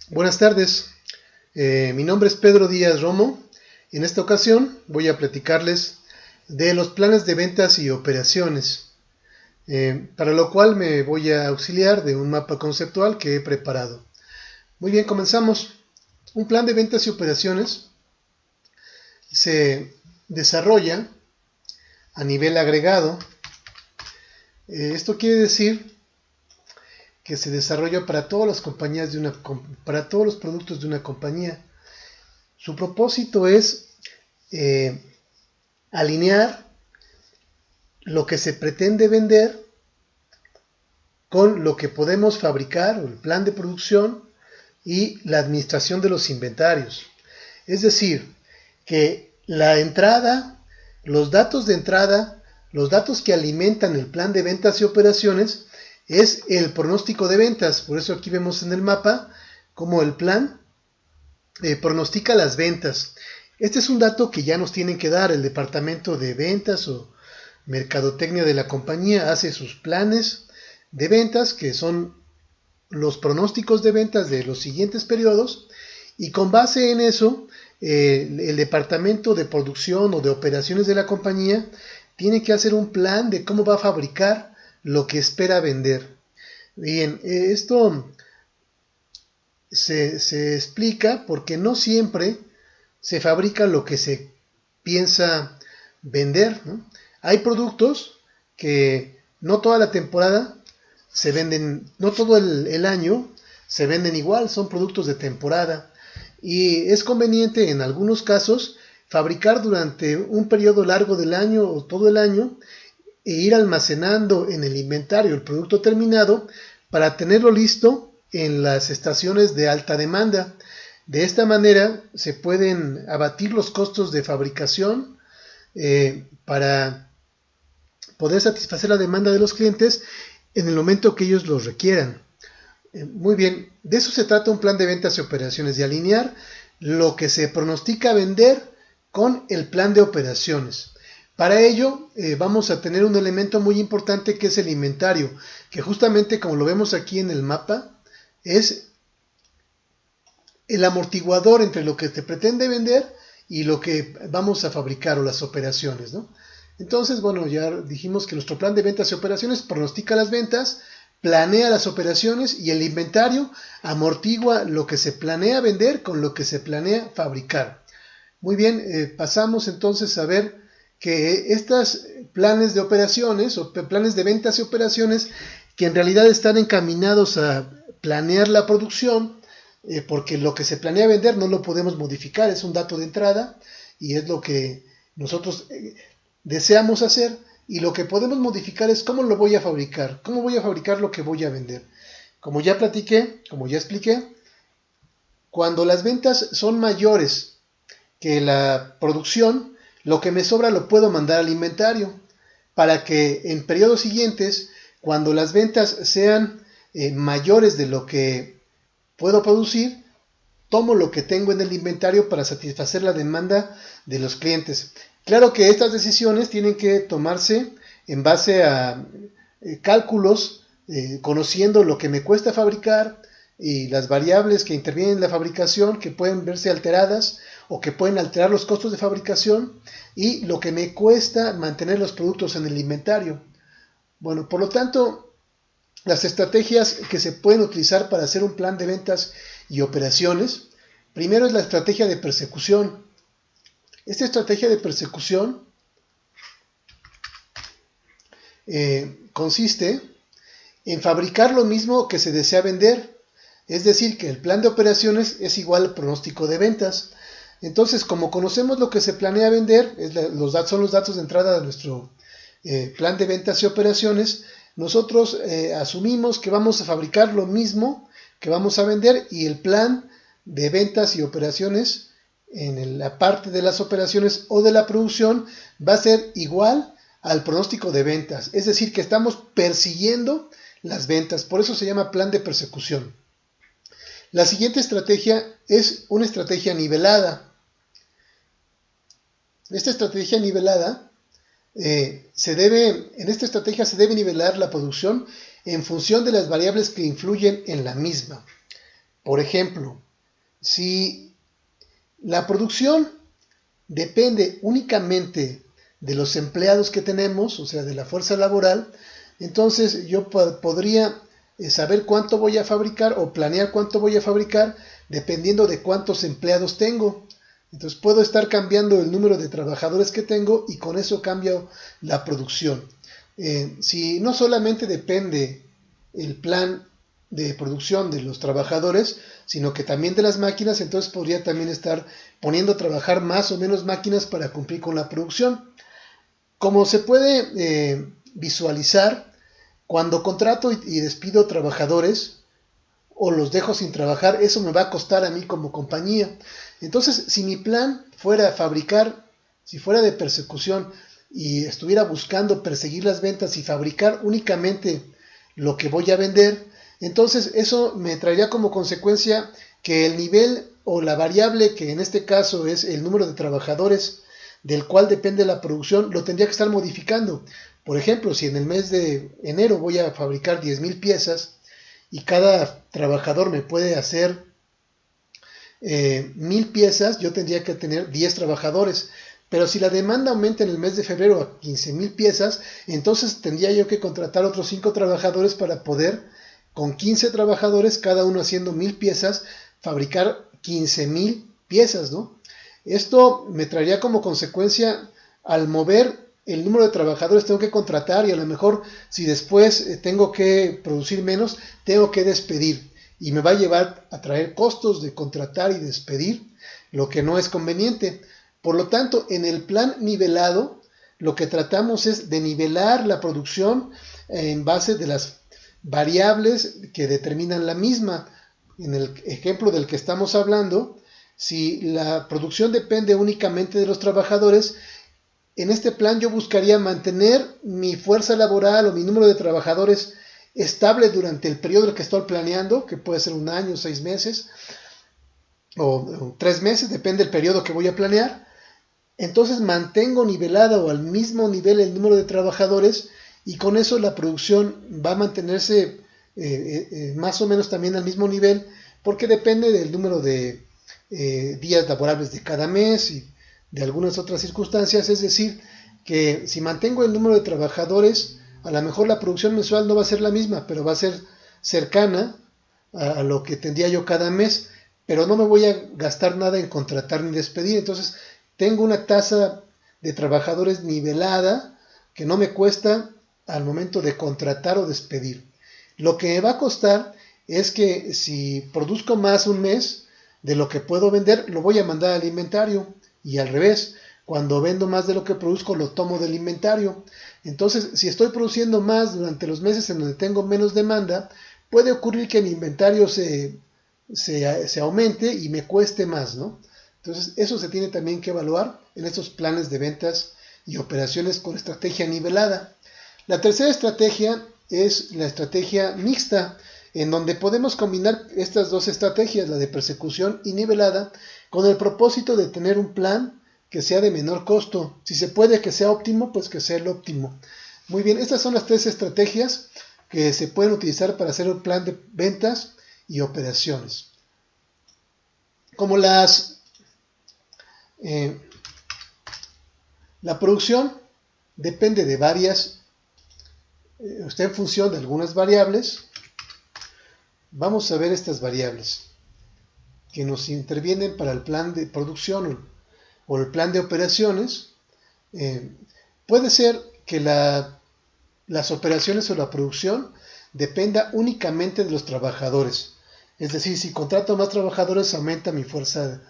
Buenas tardes, mi nombre es Pedro Díaz Romo. En esta ocasión voy a platicarles de los planes de ventas y operaciones, para lo cual me voy a auxiliar de un mapa conceptual que he preparado. Muy bien, comenzamos. Un plan de ventas y operaciones se desarrolla a nivel agregado. Esto quiere decir que se desarrolla para todas las compañías para todos los productos de una compañía. Su propósito es alinear lo que se pretende vender con lo que podemos fabricar, el plan de producción y la administración de los inventarios. Es decir, que la entrada, los datos de entrada, los datos que alimentan el plan de ventas y operaciones es el pronóstico de ventas. Por eso aquí vemos en el mapa cómo el plan pronostica las ventas. Este es un dato que ya nos tienen que dar el departamento de ventas o mercadotecnia de la compañía. Hace sus planes de ventas, que son los pronósticos de ventas de los siguientes periodos, y con base en eso el departamento de producción o de operaciones de la compañía tiene que hacer un plan de cómo va a fabricar lo que espera vender. Bien, esto se explica porque no siempre se fabrica lo que se piensa vender, ¿no? Hay productos que no toda la temporada se venden, no todo el año se venden igual, son productos de temporada, y es conveniente en algunos casos fabricar durante un periodo largo del año o todo el año e ir almacenando en el inventario el producto terminado para tenerlo listo en las estaciones de alta demanda. De esta manera se pueden abatir los costos de fabricación para poder satisfacer la demanda de los clientes en el momento que ellos los requieran. Muy bien, de eso se trata un plan de ventas y operaciones, de alinear lo que se pronostica vender con el plan de operaciones. Para ello vamos a tener un elemento muy importante que es el inventario, que justamente como lo vemos aquí en el mapa, es el amortiguador entre lo que se pretende vender y lo que vamos a fabricar o las operaciones, ¿no? Entonces, bueno, ya dijimos que nuestro plan de ventas y operaciones pronostica las ventas, planea las operaciones y el inventario amortigua lo que se planea vender con lo que se planea fabricar. Muy bien, pasamos entonces a ver que estos planes de operaciones o planes de ventas y operaciones que en realidad están encaminados a planear la producción, porque lo que se planea vender no lo podemos modificar, es un dato de entrada y es lo que nosotros deseamos hacer, y lo que podemos modificar es cómo lo voy a fabricar, cómo voy a fabricar lo que voy a vender. Como ya platiqué, como ya expliqué, cuando las ventas son mayores que la producción, lo que me sobra lo puedo mandar al inventario para que en periodos siguientes, cuando las ventas sean mayores de lo que puedo producir, tomo lo que tengo en el inventario para satisfacer la demanda de los clientes. Claro que estas decisiones tienen que tomarse en base a cálculos, conociendo lo que me cuesta fabricar y las variables que intervienen en la fabricación, que pueden verse alteradas o que pueden alterar los costos de fabricación, y lo que me cuesta mantener los productos en el inventario. Bueno, por lo tanto, las estrategias que se pueden utilizar para hacer un plan de ventas y operaciones, primero es la estrategia de persecución. Esta estrategia de persecución consiste en fabricar lo mismo que se desea vender, es decir, que el plan de operaciones es igual al pronóstico de ventas. Entonces, como conocemos lo que se planea vender, son los datos de entrada de nuestro plan de ventas y operaciones, nosotros asumimos que vamos a fabricar lo mismo que vamos a vender, y el plan de ventas y operaciones en la parte de las operaciones o de la producción va a ser igual al pronóstico de ventas, es decir, que estamos persiguiendo las ventas, por eso se llama plan de persecución. La siguiente estrategia es una estrategia nivelada. Esta estrategia nivelada en esta estrategia se debe nivelar la producción en función de las variables que influyen en la misma. Por ejemplo, si la producción depende únicamente de los empleados que tenemos, o sea, de la fuerza laboral, entonces yo podría saber cuánto voy a fabricar o planear cuánto voy a fabricar dependiendo de cuántos empleados tengo. Entonces puedo estar cambiando el número de trabajadores que tengo y con eso cambio la producción. Si no solamente depende el plan de producción de los trabajadores, sino que también de las máquinas, entonces podría también estar poniendo a trabajar más o menos máquinas para cumplir con la producción. Como se puede visualizar, cuando contrato y despido trabajadores o los dejo sin trabajar, eso me va a costar a mí como compañía. Entonces, si mi plan fuera fabricar, si fuera de persecución y estuviera buscando perseguir las ventas y fabricar únicamente lo que voy a vender, entonces eso me traería como consecuencia que el nivel o la variable, que en este caso es el número de trabajadores del cual depende la producción, lo tendría que estar modificando. Por ejemplo, si en el mes de enero voy a fabricar 10,000 piezas y cada trabajador me puede hacer 1,000 piezas, yo tendría que tener 10 trabajadores. Pero si la demanda aumenta en el mes de febrero a 15,000 piezas, entonces tendría yo que contratar otros 5 trabajadores para poder, con 15 trabajadores, cada uno haciendo 1,000 piezas, fabricar 15,000 piezas, ¿no? Esto me traería como consecuencia, al mover el número de trabajadores tengo que contratar y a lo mejor si después tengo que producir menos, tengo que despedir. Y me va a llevar a traer costos de contratar y despedir, lo que no es conveniente. Por lo tanto, en el plan nivelado, lo que tratamos es de nivelar la producción en base de las variables que determinan la misma. En el ejemplo del que estamos hablando, si la producción depende únicamente de los trabajadores, en este plan yo buscaría mantener mi fuerza laboral o mi número de trabajadores estable durante el periodo que estoy planeando, que puede ser 1 año, 6 meses o 3 meses, depende del periodo que voy a planear. Entonces mantengo nivelado o al mismo nivel el número de trabajadores y con eso la producción va a mantenerse más o menos también al mismo nivel, porque depende del número de días laborables de cada mes y de algunas otras circunstancias. Es decir, que si mantengo el número de trabajadores, a lo mejor la producción mensual no va a ser la misma, pero va a ser cercana a lo que tendría yo cada mes, pero no me voy a gastar nada en contratar ni despedir. Entonces tengo una tasa de trabajadores nivelada que no me cuesta al momento de contratar o despedir. Lo que me va a costar es que si produzco más un mes de lo que puedo vender, lo voy a mandar al inventario, y al revés, cuando vendo más de lo que produzco, lo tomo del inventario. Entonces, si estoy produciendo más durante los meses en donde tengo menos demanda, puede ocurrir que mi inventario se aumente y me cueste más, ¿no? Entonces, eso se tiene también que evaluar en estos planes de ventas y operaciones con estrategia nivelada. La tercera estrategia es la estrategia mixta, en donde podemos combinar estas dos estrategias, la de persecución y nivelada, con el propósito de tener un plan que sea de menor costo. Si se puede que sea óptimo, pues que sea el óptimo. Muy bien, estas son las 3 estrategias que se pueden utilizar para hacer un plan de ventas y operaciones. Como la producción depende de varias, está en función de algunas variables. Vamos a ver estas variables que nos intervienen para el plan de producción o el plan de operaciones. Puede ser que las operaciones o la producción dependa únicamente de los trabajadores. Es decir, si contrato más trabajadores, aumenta mi fuerza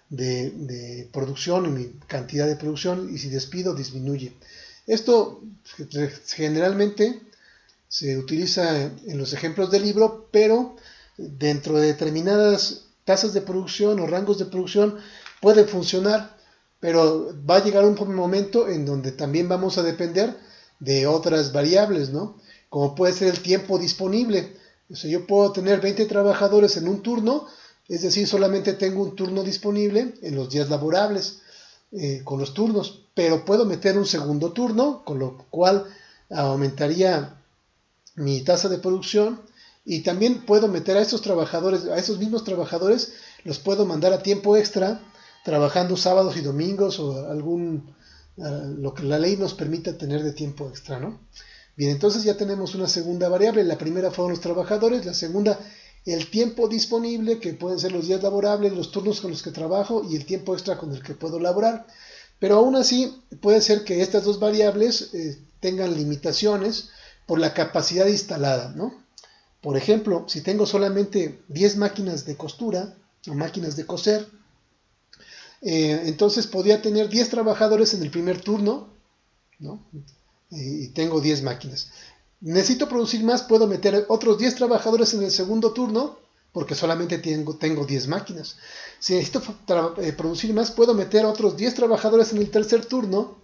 de producción y mi cantidad de producción, y si despido, disminuye. Esto generalmente se utiliza en los ejemplos del libro, pero dentro de determinadas tasas de producción o rangos de producción puede funcionar, pero va a llegar un momento en donde también vamos a depender de otras variables, ¿no? Como puede ser el tiempo disponible. O sea, yo puedo tener 20 trabajadores en un turno, es decir, solamente tengo un turno disponible en los días laborables con los turnos, pero puedo meter un segundo turno, con lo cual aumentaría mi tasa de producción Y también puedo meter a estos trabajadores, a esos mismos trabajadores, los puedo mandar a tiempo extra, trabajando sábados y domingos o lo que la ley nos permita tener de tiempo extra, ¿no? Bien, entonces ya tenemos una segunda variable. La primera fueron los trabajadores, la segunda el tiempo disponible, que pueden ser los días laborables, los turnos con los que trabajo y el tiempo extra con el que puedo laborar. Pero aún así puede ser que estas dos variables tengan limitaciones por la capacidad instalada, ¿no? Por ejemplo, si tengo solamente 10 máquinas de costura o máquinas de coser, entonces podría tener 10 trabajadores en el primer turno, ¿no? Y tengo 10 máquinas. Necesito producir más, puedo meter otros 10 trabajadores en el segundo turno, porque solamente tengo 10 máquinas. Si necesito producir más, puedo meter otros 10 trabajadores en el tercer turno,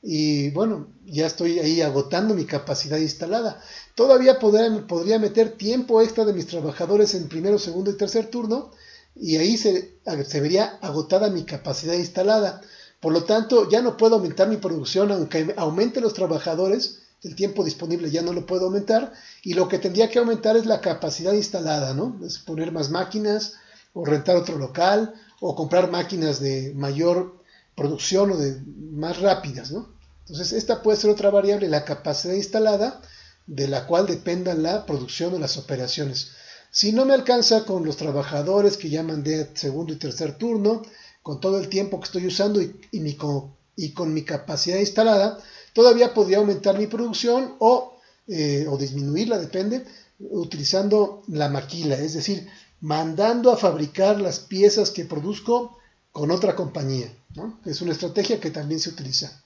y bueno, ya estoy ahí agotando mi capacidad instalada. Todavía podría meter tiempo extra de mis trabajadores en primero, segundo y tercer turno, y ahí se vería agotada mi capacidad instalada. Por lo tanto, ya no puedo aumentar mi producción, aunque aumente los trabajadores, el tiempo disponible ya no lo puedo aumentar, y lo que tendría que aumentar es la capacidad instalada, ¿no? Es poner más máquinas, o rentar otro local, o comprar máquinas de mayor producción o de más rápidas, ¿no? Entonces esta puede ser otra variable, la capacidad instalada, de la cual dependan la producción o las operaciones. Si no me alcanza con los trabajadores que ya mandé segundo y tercer turno, con todo el tiempo que estoy usando y con mi capacidad instalada, todavía podría aumentar mi producción o disminuirla, depende, utilizando la maquila, es decir, mandando a fabricar las piezas que produzco con otra compañía, ¿no? Es una estrategia que también se utiliza.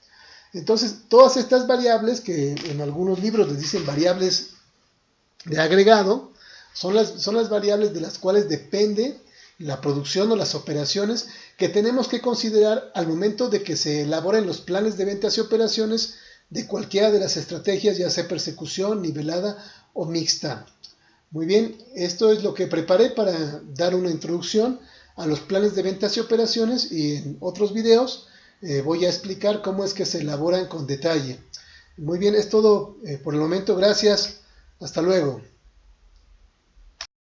Entonces, todas estas variables, que en algunos libros les dicen variables de agregado, son las variables de las cuales depende la producción o las operaciones que tenemos que considerar al momento de que se elaboren los planes de ventas y operaciones de cualquiera de las estrategias, ya sea persecución, nivelada o mixta. Muy bien, esto es lo que preparé para dar una introducción a los planes de ventas y operaciones, y en otros videos voy a explicar cómo es que se elaboran con detalle. Muy bien, es todo por el momento. Gracias. Hasta luego.